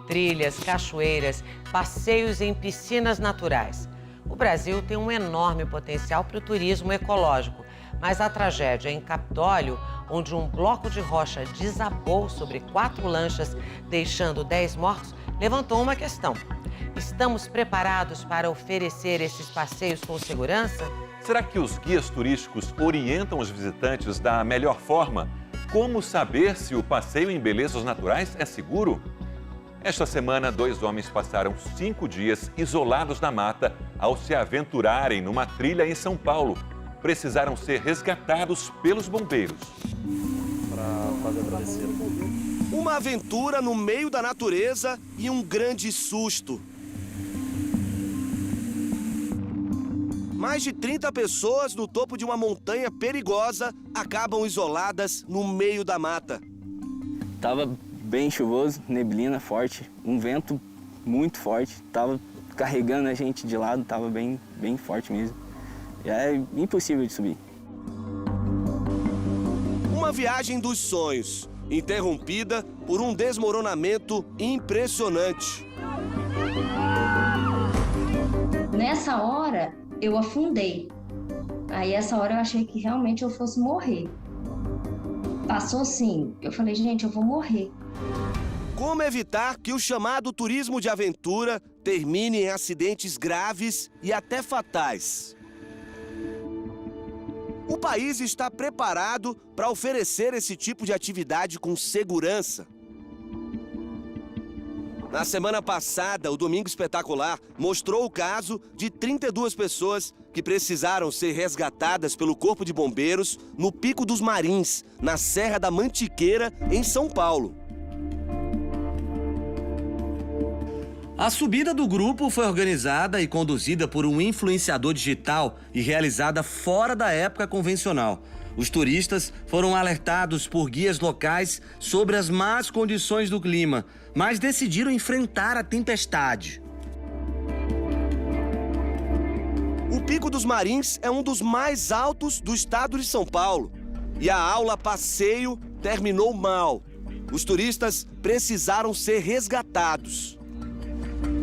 Trilhas, cachoeiras, passeios em piscinas naturais. O Brasil tem um enorme potencial para o turismo ecológico, mas a tragédia em Capitólio, onde um bloco de rocha desabou sobre 4 lanchas, deixando 10 mortos, levantou uma questão. Estamos preparados para oferecer esses passeios com segurança? Será que os guias turísticos orientam os visitantes da melhor forma? Como saber se o passeio em belezas naturais é seguro? Esta semana, 2 homens passaram 5 dias isolados na mata ao se aventurarem numa trilha em São Paulo. Precisaram ser resgatados pelos bombeiros. Uma aventura no meio da natureza e um grande susto. Mais de 30 pessoas no topo de uma montanha perigosa acabam isoladas no meio da mata. Tava bem chuvoso, neblina forte, um vento muito forte. Tava carregando a gente de lado, tava bem forte mesmo. É impossível de subir. Uma viagem dos sonhos, interrompida por um desmoronamento impressionante. Nessa hora, eu afundei. Aí, essa hora, eu achei que realmente eu fosse morrer. Passou assim, eu falei, gente, eu vou morrer. Como evitar que o chamado turismo de aventura termine em acidentes graves e até fatais? O país está preparado para oferecer esse tipo de atividade com segurança. Na semana passada, o Domingo Espetacular mostrou o caso de 32 pessoas que precisaram ser resgatadas pelo Corpo de Bombeiros no Pico dos Marins, na Serra da Mantiqueira, em São Paulo. A subida do grupo foi organizada e conduzida por um influenciador digital e realizada fora da época convencional. Os turistas foram alertados por guias locais sobre as más condições do clima, mas decidiram enfrentar a tempestade. O Pico dos Marins é um dos mais altos do estado de São Paulo. E a aula passeio terminou mal. Os turistas precisaram ser resgatados.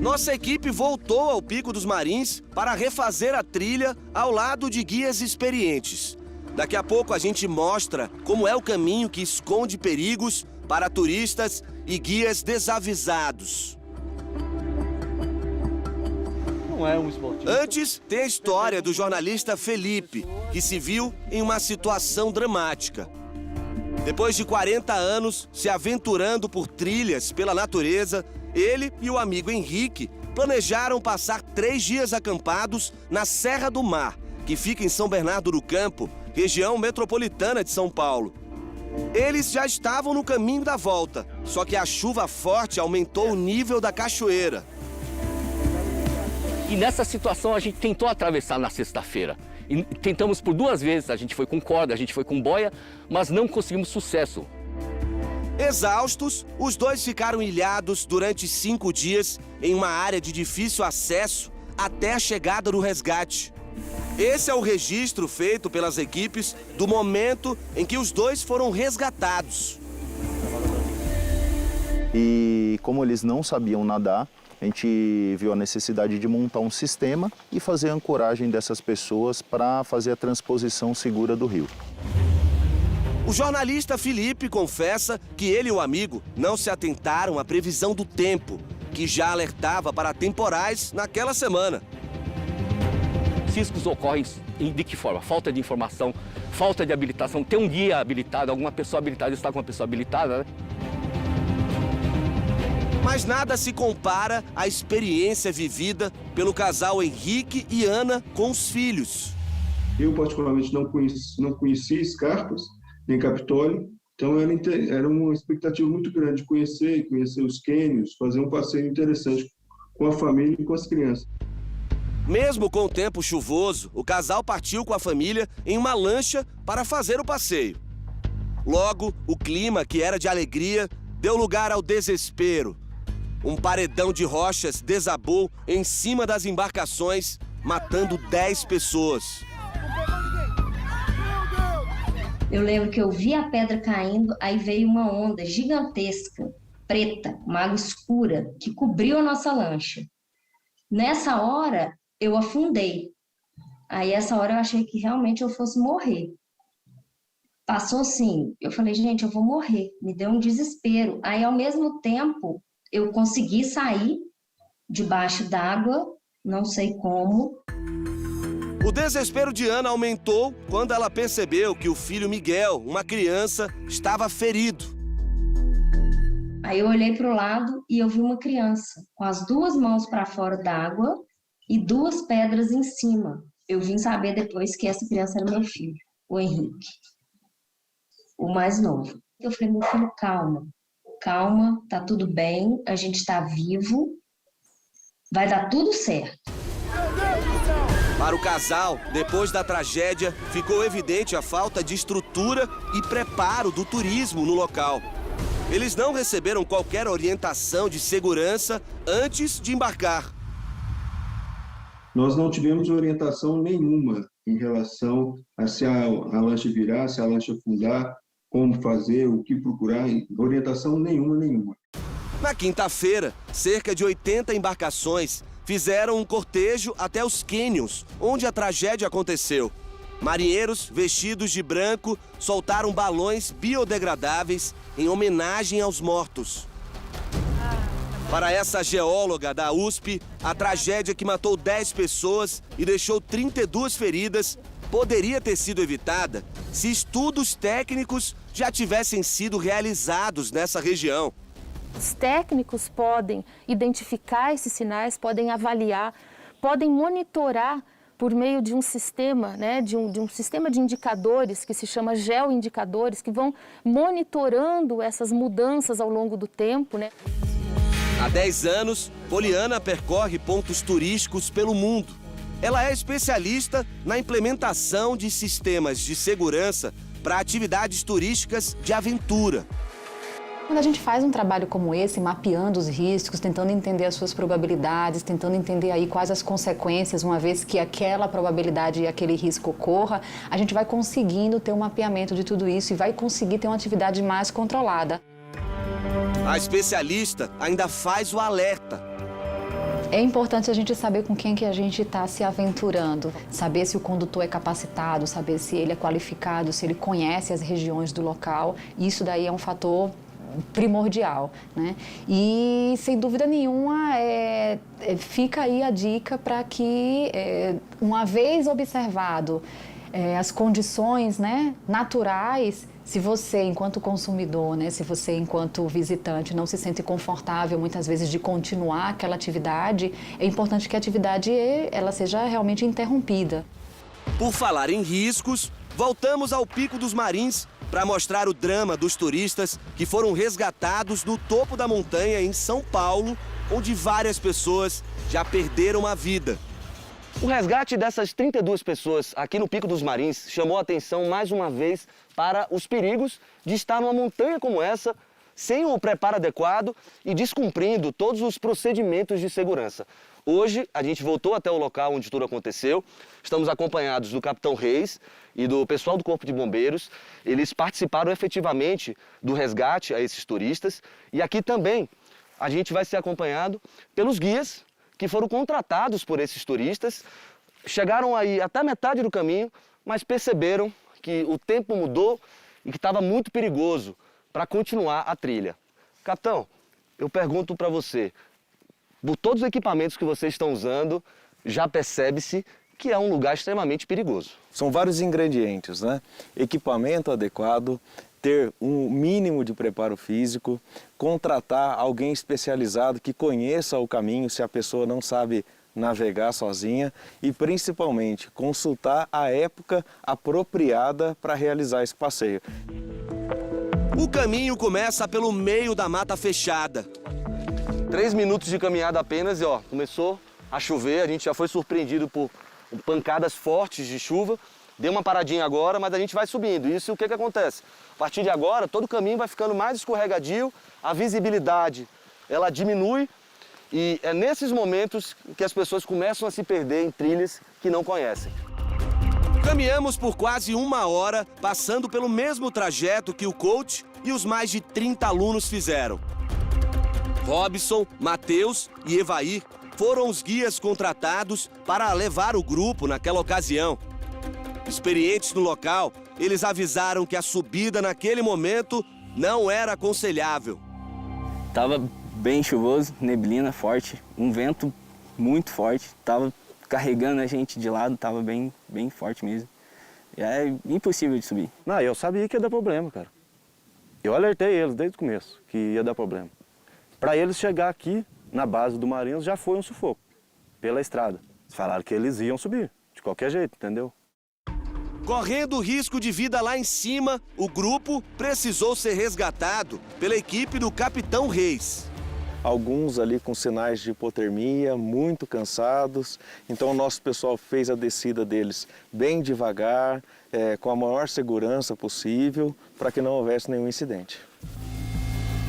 Nossa equipe voltou ao Pico dos Marins para refazer a trilha ao lado de guias experientes. Daqui a pouco a gente mostra como é o caminho que esconde perigos para turistas e guias desavisados. Não é um esportivo. Antes, tem a história do jornalista Felipe, que se viu em uma situação dramática. Depois de 40 anos se aventurando por trilhas pela natureza, ele e o amigo Henrique planejaram passar 3 dias acampados na Serra do Mar, que fica em São Bernardo do Campo, região metropolitana de São Paulo. Eles já estavam no caminho da volta, só que a chuva forte aumentou o nível da cachoeira. E nessa situação a gente tentou atravessar na sexta-feira. E tentamos por 2 vezes, a gente foi com corda, a gente foi com boia, mas não conseguimos sucesso. Exaustos, os dois ficaram ilhados durante 5 dias em uma área de difícil acesso até a chegada do resgate. Esse é o registro feito pelas equipes do momento em que os dois foram resgatados. E como eles não sabiam nadar, a gente viu a necessidade de montar um sistema e fazer a ancoragem dessas pessoas para fazer a transposição segura do rio. O jornalista Felipe confessa que ele e o amigo não se atentaram à previsão do tempo, que já alertava para temporais naquela semana. Riscos ocorrem de que forma? Falta de informação, falta de habilitação, ter um guia habilitado, alguma pessoa habilitada, está com uma pessoa habilitada, né? Mas nada se compara à experiência vivida pelo casal Henrique e Ana com os filhos. Eu, particularmente, não conhecia Escarpas, nem Capitólio, então era uma expectativa muito grande de conhecer os cânions, fazer um passeio interessante com a família e com as crianças. Mesmo com o tempo chuvoso, o casal partiu com a família em uma lancha para fazer o passeio. Logo, o clima, que era de alegria, deu lugar ao desespero. Um paredão de rochas desabou em cima das embarcações, matando 10 pessoas. Eu lembro que eu vi a pedra caindo, aí veio uma onda gigantesca. preta, uma água escura, que cobriu a nossa lancha. Nessa hora, eu afundei. Aí, essa hora, eu achei que realmente eu fosse morrer. Passou assim, eu falei, gente, eu vou morrer. Me deu um desespero. Aí, ao mesmo tempo, eu consegui sair debaixo d'água, não sei como. O desespero de Ana aumentou quando ela percebeu que o filho Miguel, uma criança, estava ferido. Aí eu olhei para o lado e eu vi uma criança com as duas mãos para fora d'água e duas pedras em cima. Eu vim saber depois que essa criança era meu filho, o Henrique, o mais novo. Eu falei, meu filho, calma, calma, tá tudo bem, a gente está vivo, vai dar tudo certo. Para o casal, depois da tragédia, ficou evidente a falta de estrutura e preparo do turismo no local. Eles não receberam qualquer orientação de segurança antes de embarcar. Nós não tivemos orientação nenhuma em relação a se a lancha virar, se a lancha afundar, como fazer, o que procurar, orientação nenhuma. Na quinta-feira, cerca de 80 embarcações fizeram um cortejo até os cânions, onde a tragédia aconteceu. Marinheiros vestidos de branco soltaram balões biodegradáveis em homenagem aos mortos. Para essa geóloga da USP, a tragédia que matou 10 pessoas e deixou 32 feridas poderia ter sido evitada se estudos técnicos já tivessem sido realizados nessa região. Os técnicos podem identificar esses sinais, podem avaliar, podem monitorar por meio de um sistema, de um sistema de indicadores que se chama geoindicadores, que vão monitorando essas mudanças ao longo do tempo. Há 10 anos, Poliana percorre pontos turísticos pelo mundo. Ela é especialista na implementação de sistemas de segurança para atividades turísticas de aventura. Quando a gente faz um trabalho como esse, mapeando os riscos, tentando entender as suas probabilidades, tentando entender aí quais as consequências, uma vez que aquela probabilidade e aquele risco ocorra, a gente vai conseguindo ter um mapeamento de tudo isso e vai conseguir ter uma atividade mais controlada. A especialista ainda faz o alerta. É importante a gente saber com quem que a gente está se aventurando, saber se o condutor é capacitado, saber se ele é qualificado, se ele conhece as regiões do local. Isso daí é um fator primordial, E, sem dúvida nenhuma, fica aí a dica para que, uma vez observado as condições naturais, se você, enquanto consumidor, se você, enquanto visitante, não se sente confortável, muitas vezes, de continuar aquela atividade, é importante que a atividade ela seja realmente interrompida. Por falar em riscos, voltamos ao Pico dos Marins para mostrar o drama dos turistas que foram resgatados no topo da montanha em São Paulo, onde várias pessoas já perderam a vida. O resgate dessas 32 pessoas aqui no Pico dos Marins chamou a atenção mais uma vez para os perigos de estar numa montanha como essa, sem o preparo adequado e descumprindo todos os procedimentos de segurança. Hoje, a gente voltou até o local onde tudo aconteceu. Estamos acompanhados do Capitão Reis e do pessoal do Corpo de Bombeiros. Eles participaram efetivamente do resgate a esses turistas. E aqui também a gente vai ser acompanhado pelos guias que foram contratados por esses turistas. Chegaram aí até metade do caminho, mas perceberam que o tempo mudou e que estava muito perigoso para continuar a trilha. Capitão, eu pergunto para você, por todos os equipamentos que vocês estão usando, já percebe-se que é um lugar extremamente perigoso. São vários ingredientes, Equipamento adequado, ter um mínimo de preparo físico, contratar alguém especializado que conheça o caminho se a pessoa não sabe navegar sozinha e, principalmente, consultar a época apropriada para realizar esse passeio. O caminho começa pelo meio da mata fechada. 3 minutos de caminhada apenas e começou a chover, a gente já foi surpreendido por pancadas fortes de chuva. Deu uma paradinha agora, mas a gente vai subindo. Isso, o que acontece? A partir de agora, todo o caminho vai ficando mais escorregadio, a visibilidade ela diminui e é nesses momentos que as pessoas começam a se perder em trilhas que não conhecem. Caminhamos por quase 1 hora, passando pelo mesmo trajeto que o coach e os mais de 30 alunos fizeram. Robson, Matheus e Evair foram os guias contratados para levar o grupo naquela ocasião. Experientes no local, eles avisaram que a subida naquele momento não era aconselhável. Tava bem chuvoso, neblina forte, um vento muito forte, tava carregando a gente de lado, tava bem forte mesmo. E é impossível de subir. Não, eu sabia que ia dar problema, cara. Eu alertei eles desde o começo que ia dar problema. Para eles chegar aqui na base do Marinhos já foi um sufoco, pela estrada. Eles falaram que eles iam subir, de qualquer jeito, entendeu? Correndo risco de vida lá em cima, o grupo precisou ser resgatado pela equipe do Capitão Reis. Alguns ali com sinais de hipotermia, muito cansados. Então o nosso pessoal fez a descida deles bem devagar, com a maior segurança possível, para que não houvesse nenhum incidente.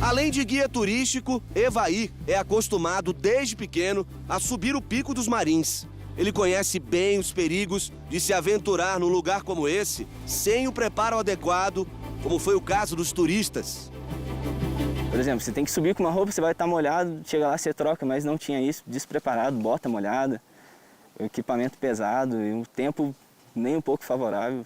Além de guia turístico, Evair é acostumado desde pequeno a subir o Pico dos Marins. Ele conhece bem os perigos de se aventurar num lugar como esse, sem o preparo adequado, como foi o caso dos turistas. Por exemplo, você tem que subir com uma roupa, você vai estar molhado, chega lá, você troca, mas não tinha isso, despreparado, bota molhada, equipamento pesado e um tempo nem um pouco favorável.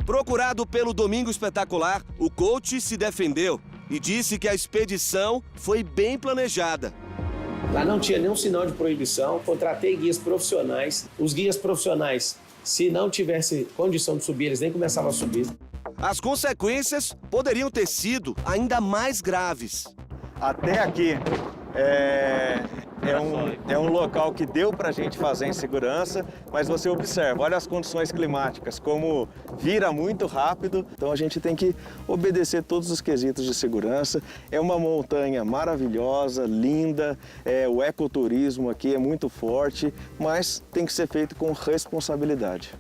Procurado pelo Domingo Espetacular, o coach se defendeu e disse que a expedição foi bem planejada. Lá não tinha nenhum sinal de proibição, contratei guias profissionais. Os guias profissionais, se não tivesse condição de subir, eles nem começavam a subir. As consequências poderiam ter sido ainda mais graves. Até aqui é um local que deu para a gente fazer em segurança, mas você observa, olha as condições climáticas, como vira muito rápido, então a gente tem que obedecer todos os quesitos de segurança. É uma montanha maravilhosa, linda, o ecoturismo aqui é muito forte, mas tem que ser feito com responsabilidade.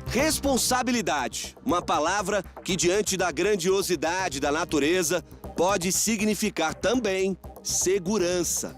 Responsabilidade, uma palavra que, diante da grandiosidade da natureza, pode significar também segurança.